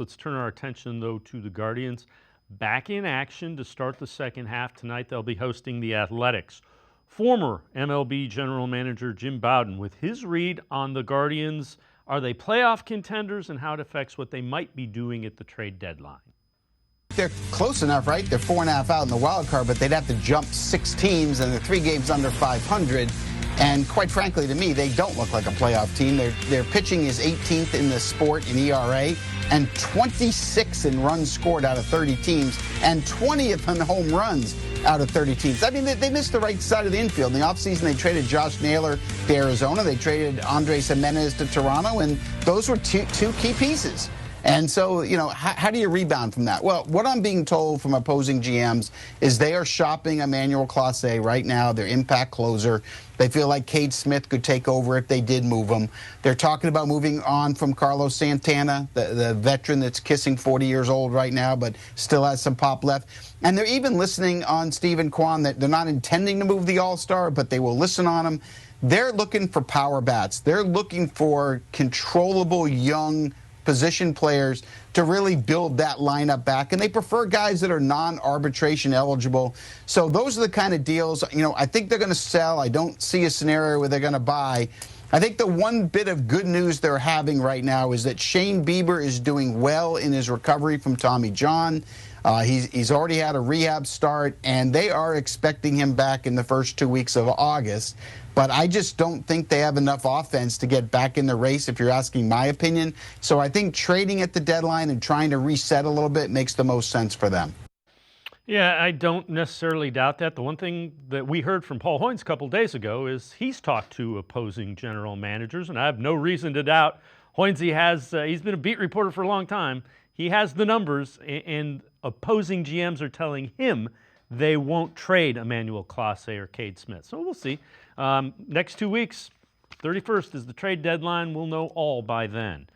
Let's turn our attention, though, to the Guardians. Back in action to start the second half tonight. They'll be hosting the Athletics. Former MLB general manager Jim Bowden with his read on the Guardians. Are they playoff contenders and how it affects what they might be doing at the trade deadline? They're close enough, right? They're 4.5 out in the wild card, but they'd have to jump 6 teams, and they're 3 games under 500. And quite frankly, to me, they don't look like a playoff team. Their pitching is 18th in the sport in ERA and 26 in runs scored out of 30 teams and 20th in home runs out of 30 teams. I mean, they missed the right side of the infield. In the offseason, they traded Josh Naylor to Arizona. They traded Andres Jimenez to Toronto, and those were two key pieces. And so, how do you rebound from that? Well, what I'm being told from opposing GMs is they are shopping Emmanuel Clase right now, their impact closer. They feel like Cade Smith could take over if they did move him. They're talking about moving on from Carlos Santana, the veteran that's kissing 40 years old right now, but still has some pop left. And they're even listening on Stephen Kwan that they're not intending to move the All-Star, but they will listen on him. They're looking for power bats. They're looking for controllable young position players to really build that lineup back, and they prefer guys that are non-arbitration eligible. So those are the kind of deals, I think they're going to sell. I don't see a scenario where they're going to buy. I think the one bit of good news they're having right now is that Shane Bieber is doing well in his recovery from Tommy John. He's already had a rehab start, and they are expecting him back in the first 2 weeks of August. But I just don't think they have enough offense to get back in the race, if you're asking my opinion. So I think trading at the deadline and trying to reset a little bit makes the most sense for them. Yeah, I don't necessarily doubt that. The one thing that we heard from Paul Hoynes a couple days ago is he's talked to opposing general managers, and I have no reason to doubt Hoynes. He's been a beat reporter for a long time. He has the numbers, and opposing GMs are telling him they won't trade Emmanuel Clase or Cade Smith. So we'll see. Next 2 weeks, 31st is the trade deadline. We'll know all by then.